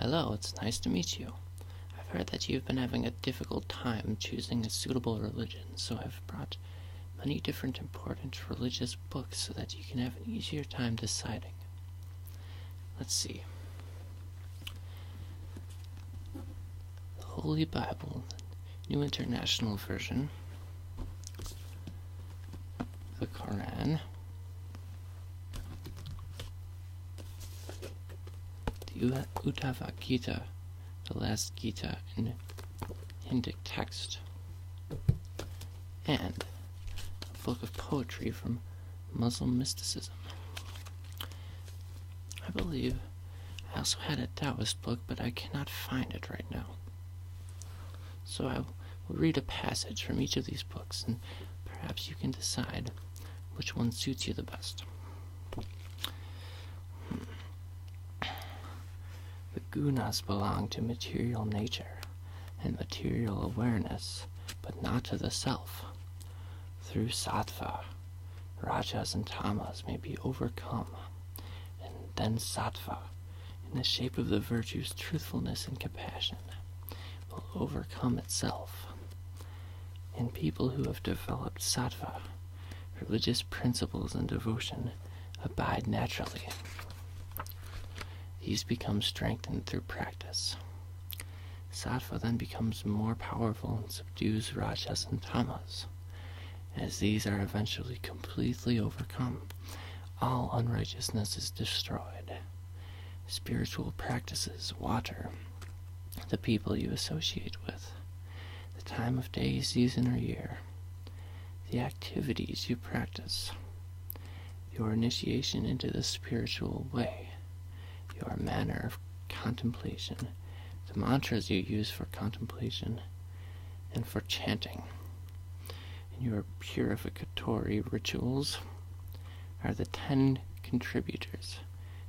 Hello, it's nice to meet you. I've heard that you've been having a difficult time choosing a suitable religion, so I've brought many different important religious books so that you can have an easier time deciding. Let's see. The Holy Bible, the New International Version, the Quran, the Uddhava Gita, the last Gita in Hindic text, and a book of poetry from Muslim mysticism. I believe I also had a Taoist book, but I cannot find it right now. So I will read a passage from each of these books, and perhaps you can decide which one suits you the best. The gunas belong to material nature and material awareness, but not to the self. Through sattva, rajas and tamas may be overcome, and then sattva, in the shape of the virtues truthfulness and compassion, will overcome itself. In people who have developed sattva, religious principles and devotion abide naturally. These become strengthened through practice. Sattva then becomes more powerful and subdues rajas and tamas. As these are eventually completely overcome, all unrighteousness is destroyed. Spiritual practices, water, the people you associate with, the time of day, season, or year, the activities you practice, your initiation into the spiritual way, your manner of contemplation, the mantras you use for contemplation and for chanting, and your purificatory rituals are the 10 contributors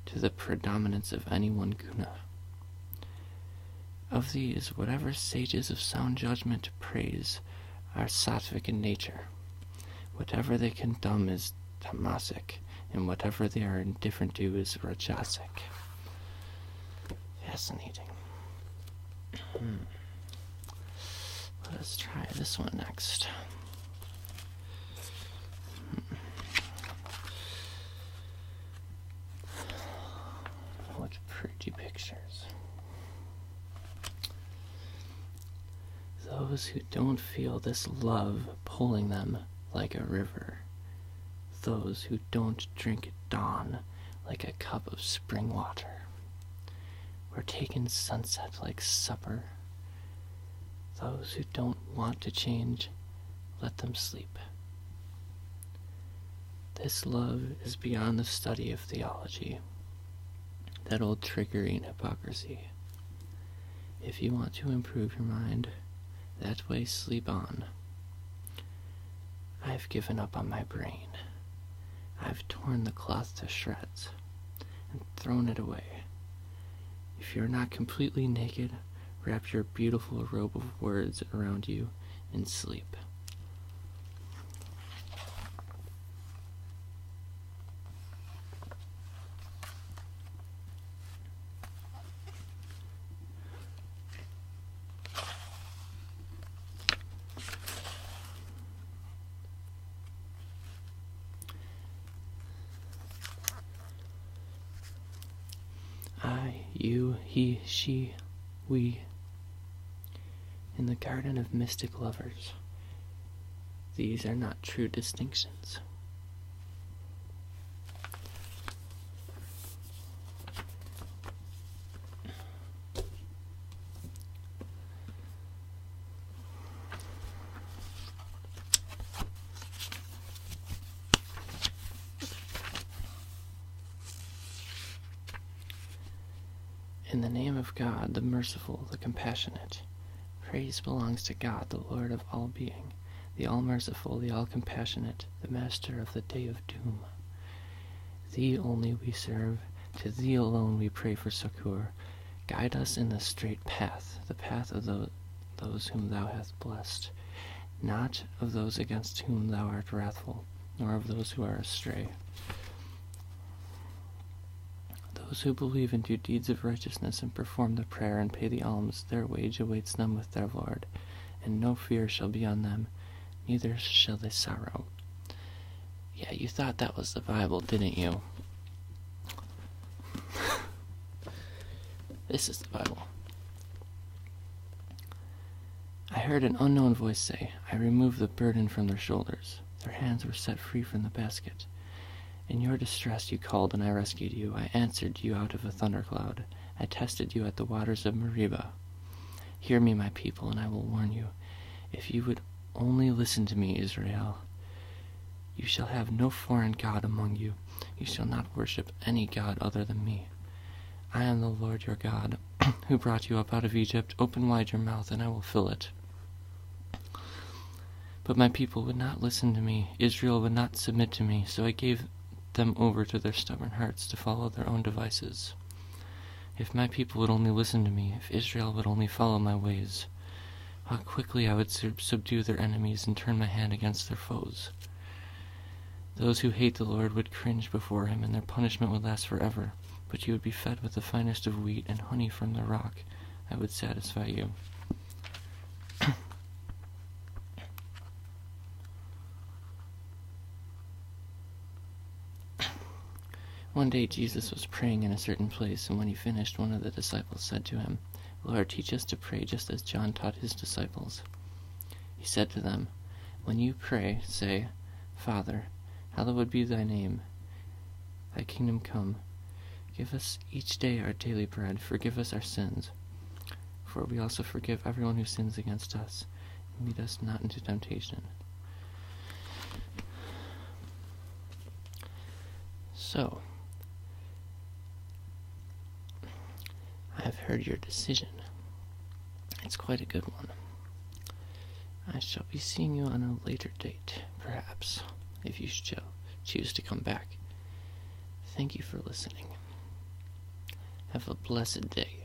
to the predominance of any one guna. Of these, whatever sages of sound judgment praise are sattvic in nature. Whatever they condemn is tamasic, and whatever they are indifferent to is rajasic. Fascinating. Let us try this one next. What pretty pictures. Those who don't feel this love pulling them like a river. Those who don't drink at dawn like a cup of spring water. Or take in sunset like supper. Those who don't want to change, let them sleep. This love is beyond the study of theology, that old trickery and hypocrisy. If you want to improve your mind, that way sleep on. I've given up on my brain. I've torn the cloth to shreds and thrown it away. If you're not completely naked, wrap your beautiful robe of words around you and sleep. I, you, he, she, we. In the garden of mystic lovers, these are not true distinctions. In the name of God, the merciful, the compassionate, praise belongs to God, the Lord of all being, the all-merciful, the all-compassionate, the master of the day of doom. Thee only we serve, to thee alone we pray for succor. Guide us in the straight path, the path of those whom thou hast blessed, not of those against whom thou art wrathful, nor of those who are astray. Those who believe and do deeds of righteousness and perform the prayer and pay the alms, their wage awaits them with their Lord, and no fear shall be on them, neither shall they sorrow. Yeah, you thought that was the Bible, didn't you? This is the Bible. I heard an unknown voice say, I removed the burden from their shoulders. Their hands were set free from the basket. In your distress you called, and I rescued you. I answered you out of a thundercloud. I tested you at the waters of Meribah. Hear me, my people, and I will warn you. If you would only listen to me, Israel, you shall have no foreign god among you. You shall not worship any god other than me. I am the Lord your God, who brought you up out of Egypt. Open wide your mouth, and I will fill it. But my people would not listen to me. Israel would not submit to me, so I gave them over to their stubborn hearts to follow their own devices. If my people would only listen to me, if Israel would only follow my ways, how quickly I would subdue their enemies and turn my hand against their foes. Those who hate the Lord would cringe before him, and their punishment would last forever. But you would be fed with the finest of wheat and honey from the rock. I would satisfy you. One day Jesus was praying in a certain place, and when he finished, one of the disciples said to him, Lord, teach us to pray just as John taught his disciples. He said to them, When you pray, say, Father, hallowed be thy name. Thy kingdom come. Give us each day our daily bread. Forgive us our sins, for we also forgive everyone who sins against us. And lead us not into temptation. So, I have heard your decision. It's quite a good one. I shall be seeing you on a later date, perhaps, if you shall choose to come back. Thank you for listening. Have a blessed day.